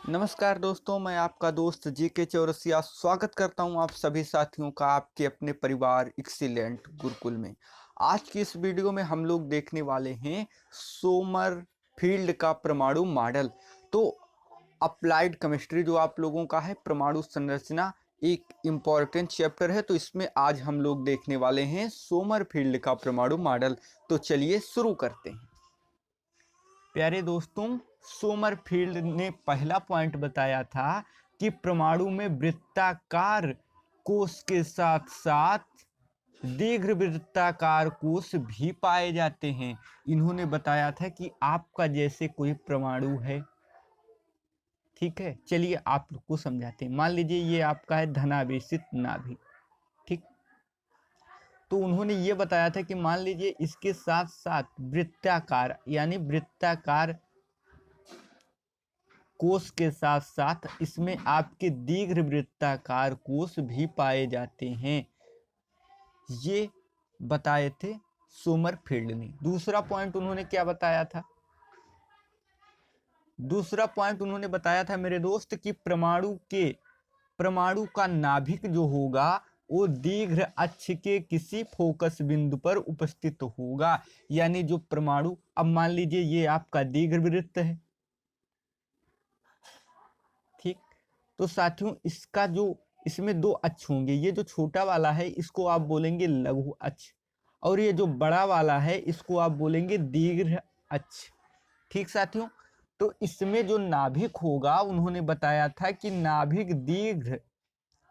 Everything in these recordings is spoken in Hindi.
नमस्कार दोस्तों, मैं आपका दोस्त जीके चौरसिया स्वागत करता हूं आप सभी साथियों का आपके अपने परिवार एक्सीलेंट गुरुकुल में। आज की इस वीडियो में हम लोग देखने वाले हैं सोमरफील्ड का परमाणु मॉडल। तो अप्लाइड केमिस्ट्री जो आप लोगों का है, परमाणु संरचना एक इम्पॉर्टेंट चैप्टर है, तो इसमें आज हम लोग देखने वाले हैं सोमरफील्ड का परमाणु मॉडल। तो चलिए शुरू करते हैं। प्यारे दोस्तों, सोमरफील्ड ने पहला पॉइंट बताया था कि परमाणु में वृत्ताकार कोश के साथ साथ दीर्घ वृत्ताकार कोश भी पाए जाते हैं। इन्होंने बताया था कि आपका जैसे कोई परमाणु है, ठीक है। चलिए आप लोग को समझाते हैं। मान लीजिए ये आपका है धनावेशित नाभिक, ठीक। तो उन्होंने ये बताया था कि मान लीजिए इसके साथ साथ वृत्ताकार यानी वृत्ताकार कोश के साथ साथ इसमें आपके दीर्घ वृत्ताकार कोश भी पाए जाते हैं। ये बताए थे सोमरफील्ड ने। दूसरा पॉइंट उन्होंने क्या बताया था? दूसरा पॉइंट उन्होंने बताया था मेरे दोस्त कि परमाणु का नाभिक जो होगा वो दीर्घ अक्ष के किसी फोकस बिंदु पर उपस्थित होगा। यानी जो परमाणु, अब मान लीजिए ये आपका दीर्घ वृत्त है, ठीक। तो साथियों इसका जो इसमें दो अक्ष होंगे, ये जो छोटा वाला है इसको आप बोलेंगे लघु अक्ष, और ये जो बड़ा वाला है इसको आप बोलेंगे दीर्घ अक्ष, ठीक साथियों। तो इसमें जो नाभिक होगा उन्होंने बताया था कि नाभिक दीर्घ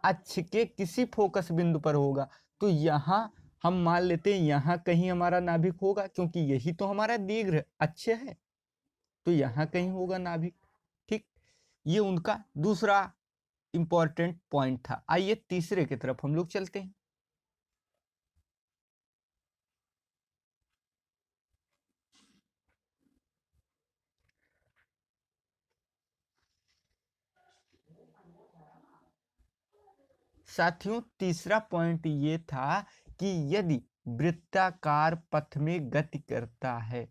अक्ष के किसी फोकस बिंदु पर होगा। तो यहाँ हम मान लेते हैं यहाँ कहीं हमारा नाभिक होगा, क्योंकि यही तो हमारा दीर्घ अक्ष है, तो यहाँ कहीं होगा नाभिक, ठीक। ये उनका दूसरा इंपॉर्टेंट पॉइंट था। आइए तीसरे की तरफ हम लोग चलते हैं। साथियों तीसरा पॉइंट ये था कि यदि वृत्ताकार पथ में गति करता है,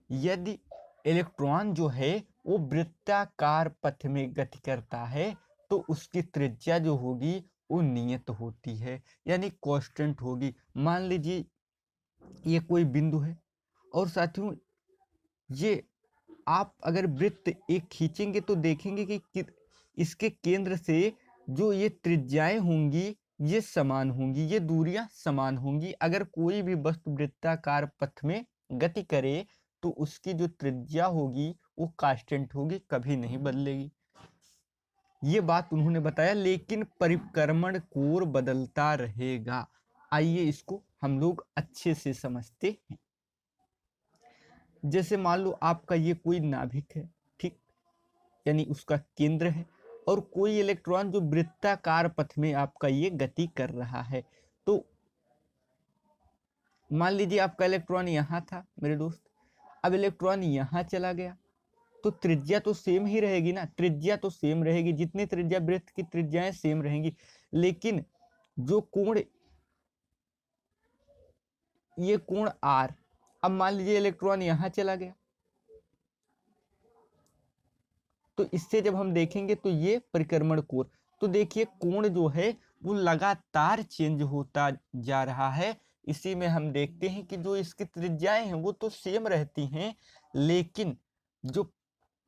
यदि इलेक्ट्रॉन जो है वो वृत्ताकार पथ में गति करता है, तो उसकी त्रिज्या जो होगी वो नियत होती है, यानी कांस्टेंट होगी। मान लीजिए ये कोई बिंदु है, और साथियों ये आप अगर वृत्त एक खींचेंगे तो देखेंगे कि इसके केंद्र से जो ये त्रिज्याएं होंगी ये समान होंगी, ये दूरियां समान होंगी। अगर कोई भी वस्तु वृत्ताकार पथ में गति करे तो उसकी जो त्रिज्या होगी वो कांस्टेंट होगी, कभी नहीं बदलेगी। ये बात उन्होंने बताया, लेकिन परिक्रमण कोण बदलता रहेगा। आइए इसको हम लोग अच्छे से समझते हैं। जैसे मान लो आपका ये कोई नाभिक है, ठीक, यानी उसका केंद्र है, और कोई इलेक्ट्रॉन जो वृत्ताकार पथ में आपका ये गति कर रहा है। तो मान लीजिए आपका इलेक्ट्रॉन यहाँ था मेरे दोस्त, अब इलेक्ट्रॉन यहाँ चला गया, तो त्रिज्या तो सेम ही रहेगी ना, त्रिज्या तो सेम रहेगी, जितनी त्रिज्या वृत्त की त्रिज्याएं सेम रहेंगी। लेकिन जो कोण, ये कोण आर, अब मान लीजिए इलेक्ट्रॉन यहाँ चला गया, तो इससे जब हम देखेंगे तो ये परिक्रमण कोण, तो देखिए कोण जो है वो लगातार चेंज होता जा रहा है। इसी में हम देखते हैं कि जो इसकी त्रिज्याएं हैं वो तो सेम रहती हैं, लेकिन जो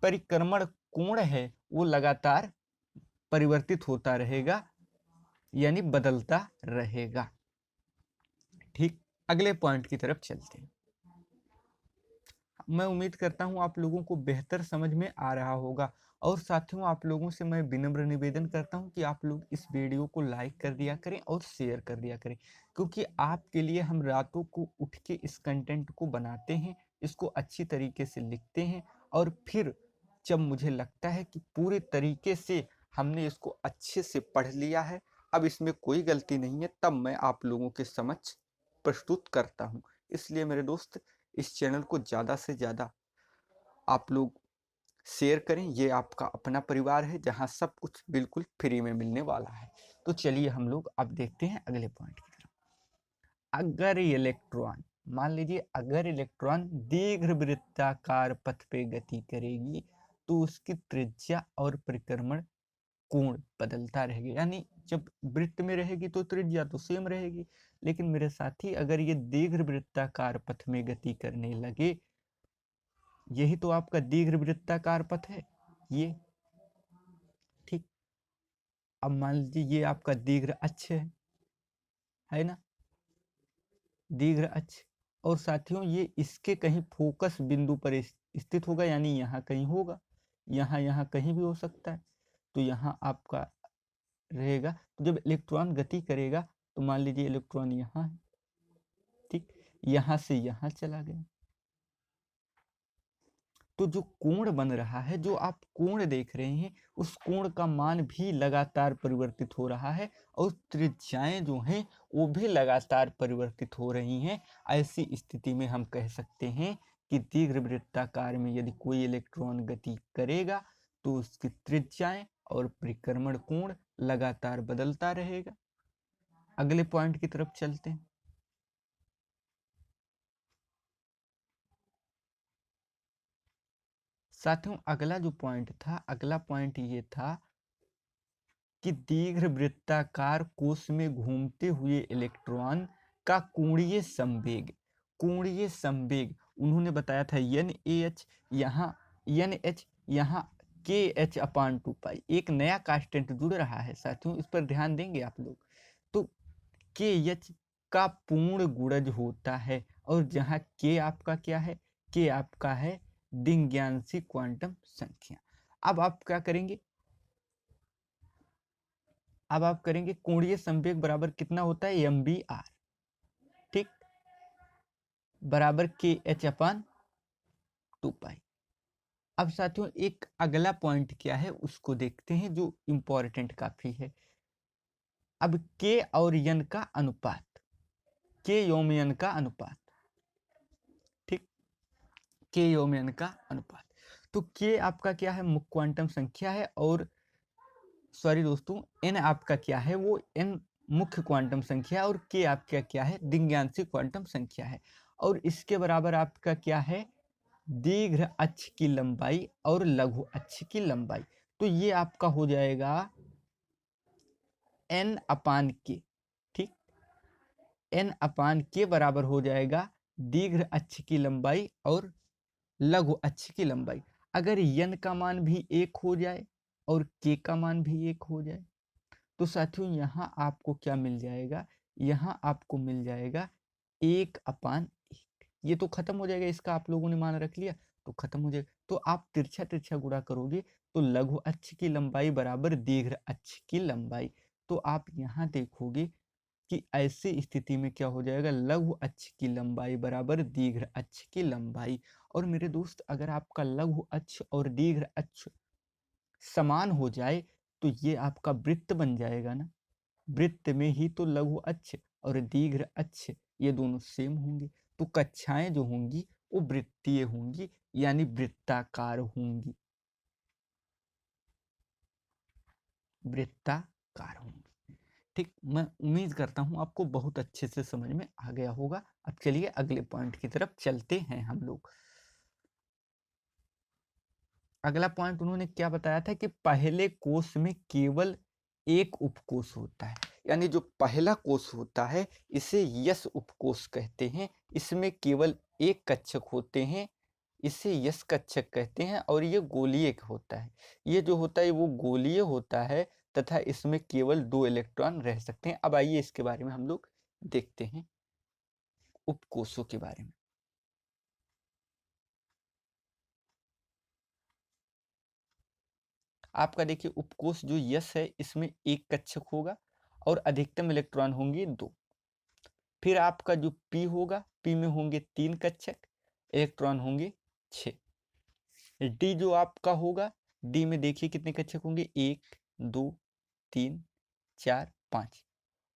परिक्रमण कोण है वो लगातार परिवर्तित होता रहेगा, यानी बदलता रहेगा, ठीक। अगले पॉइंट की तरफ चलते हैं। मैं उम्मीद करता हूं आप लोगों को बेहतर समझ में आ रहा होगा, और साथियों आप लोगों से मैं विनम्र निवेदन करता हूं कि आप लोग इस वीडियो को लाइक कर दिया करें और शेयर कर दिया करें, क्योंकि आपके लिए हम रातों को उठ के इस कंटेंट को बनाते हैं, इसको अच्छी तरीके से लिखते हैं, और फिर जब मुझे लगता है कि पूरे तरीके से हमने इसको अच्छे से पढ़ लिया है, अब इसमें कोई गलती नहीं है, तब मैं आप लोगों के समक्ष प्रस्तुत करता हूँ। इसलिए मेरे दोस्त इस चैनल को ज़्यादा से ज़्यादा आप लोग शेयर करें। ये आपका अपना परिवार है जहाँ सब कुछ बिल्कुल फ्री में मिलने वाला है। तो चलिए हम लोग अब देखते हैं अगले पॉइंट की तरफ। अगर इलेक्ट्रॉन, मान लीजिए अगर इलेक्ट्रॉन दीर्घ वृत्ताकार पथ पे गति करेगी, तो उसकी त्रिज्या और परिक्रमण कोण बदलता रहेगा। यानी जब वृत्त में रहेगी तो त्रिज्या तो सेम रहेगी, लेकिन मेरे साथी अगर ये दीर्घवृत्ताकार पथ में गति करने लगे, यही तो आपका दीर्घवृत्ताकार पथ है ये, ठीक। अब मान लीजिए ये आपका दीर्घ अक्ष है ना, दीर्घ अक्ष, और साथियों ये इसके कहीं फोकस बिंदु पर स्थित होगा, यानी यहाँ कहीं होगा, यहाँ कहीं भी हो सकता है। तो यहाँ आपका रहेगा, तो जब इलेक्ट्रॉन गति करेगा तो मान लीजिए इलेक्ट्रॉन यहाँ है, ठीक, यहाँ से यहाँ चला गया, तो जो कोण बन रहा है, जो आप कोण देख रहे हैं, उस कोण का मान भी लगातार परिवर्तित हो रहा है और त्रिज्याएं जो हैं वो भी लगातार परिवर्तित हो रही हैं। ऐसी स्थिति में हम कह सकते हैं कि दीर्घवृत्ताकार में यदि कोई इलेक्ट्रॉन गति करेगा तो उसकी त्रिज्याएं और परिक्रमण कोण लगातार बदलता रहेगा। अगले पॉइंट की तरफ चलते हैं। साथियों अगला जो पॉइंट था, अगला पॉइंट ये था कि दीर्घवृत्ताकार कोश में घूमते हुए इलेक्ट्रॉन का कोणीय संवेग, कोणीय संवेग उन्होंने बताया था NaH, यहाँ NH, यहाँ KH/2π, एक नया कांस्टेंट जुड़ रहा है साथियों, इस पर ध्यान देंगे आप लोग। तो KH का पूर्ण गुणज होता है, और जहाँ K आपका क्या है, K आपका है दिव्यांशी क्वांटम संख्या। अब आप क्या करेंगे, अब आप करेंगे कोणीय संवेग बराबर कितना होता है, mvr, ठीक, बराबर KH/2π। अब साथियों एक अगला पॉइंट क्या है उसको देखते हैं, जो इंपॉर्टेंट काफी है। अब K और N का अनुपात, K/N का अनुपात, ठीक, K/N का अनुपात। तो K आपका क्या है, मुख्य क्वांटम संख्या है, और सॉरी दोस्तों, N आपका क्या है, वो N मुख्य क्वांटम संख्या, और K आपका क्या है, दिव्यांशी क्वांटम संख्या है। और इसके बराबर आपका क्या है, दीर्घ अक्ष की लंबाई और लघु अक्ष की लंबाई। तो ये आपका हो जाएगा N/K, ठीक, N/K बराबर हो जाएगा दीर्घ अक्ष की लंबाई और लघु अक्ष की लंबाई। अगर N का मान भी 1 हो जाए और K का मान भी 1 हो जाए, तो साथियों यहाँ आपको क्या मिल जाएगा, यहाँ आपको मिल जाएगा 1/1। ये तो खत्म हो जाएगा, इसका आप लोगों ने मान रख लिया तो खत्म हो जाएगा। तो आप तिरछा तिरछा गुणा करोगे तो लघु अक्ष की लंबाई बराबर दीर्घ अक्ष की लंबाई। तो आप यहाँ देखोगे कि ऐसी स्थिति में क्या हो जाएगा, लघु अक्ष की लंबाई बराबर दीर्घ अक्ष की लंबाई। और मेरे दोस्त अगर आपका लघु अक्ष और दीर्घ अक्ष समान हो जाए तो ये आपका वृत्त बन जाएगा ना। वृत्त में ही तो लघु अक्ष और दीर्घ अक्ष ये दोनों सेम होंगे, तो कक्षाएं जो होंगी वो वृत्तीय होंगी, यानी वृत्ताकार होंगी, वृत्ताकार होंगी, ठीक। मैं उम्मीद करता हूं आपको बहुत अच्छे से समझ में आ गया होगा। अब चलिए अगले पॉइंट की तरफ चलते हैं हम लोग। अगला पॉइंट उन्होंने क्या बताया था कि पहले कोष में केवल एक उपकोष होता है, यानी जो पहला कोष होता है इसे यस उपकोष कहते हैं, इसमें केवल एक कक्षक होते हैं, इसे यस कक्षक कहते हैं, और ये गोलीय होता है। ये जो होता है वो गोलीय होता है तथा इसमें केवल 2 इलेक्ट्रॉन रह सकते हैं। अब आइए इसके बारे में हम लोग देखते हैं, उपकोषों के बारे में। आपका देखिए उपकोष जो यस है इसमें एक कक्षक होगा और अधिकतम इलेक्ट्रॉन होंगे 2। फिर आपका जो पी होगा, पी में होंगे 3 कक्षक, इलेक्ट्रॉन होंगे 6। डी जो आपका होगा, डी में देखिए कितने कक्षक होंगे, 1 2 3 4 5,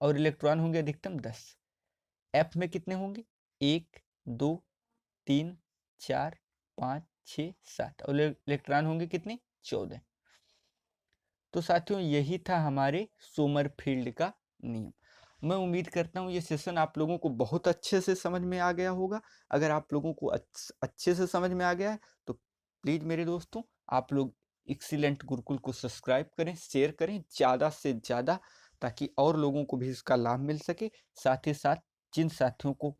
और इलेक्ट्रॉन होंगे अधिकतम 10। एफ में कितने होंगे, 1 2 3 4 5 6 7, और इलेक्ट्रॉन होंगे कितने, 14। तो साथियों यही था हमारे सोमरफेल्ड का नियम। मैं उम्मीद करता हूँ ये सेशन आप लोगों को बहुत अच्छे से समझ में आ गया होगा। अगर आप लोगों को अच्छे से समझ में आ गया है तो प्लीज़ मेरे दोस्तों आप लोग एक्सीलेंट गुरुकुल को सब्सक्राइब करें, शेयर करें ज़्यादा से ज़्यादा, ताकि और लोगों को भी इसका लाभ मिल सके। साथ ही साथ जिन साथियों को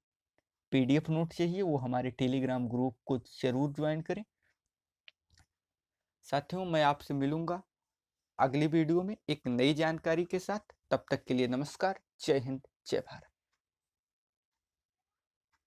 पीडीएफ नोट चाहिए वो हमारे टेलीग्राम ग्रुप को जरूर ज्वाइन करें। साथियों, मैं आपसे मिलूंगा अगली वीडियो में एक नई जानकारी के साथ। तब तक के लिए नमस्कार, जय हिंद, जय भारत।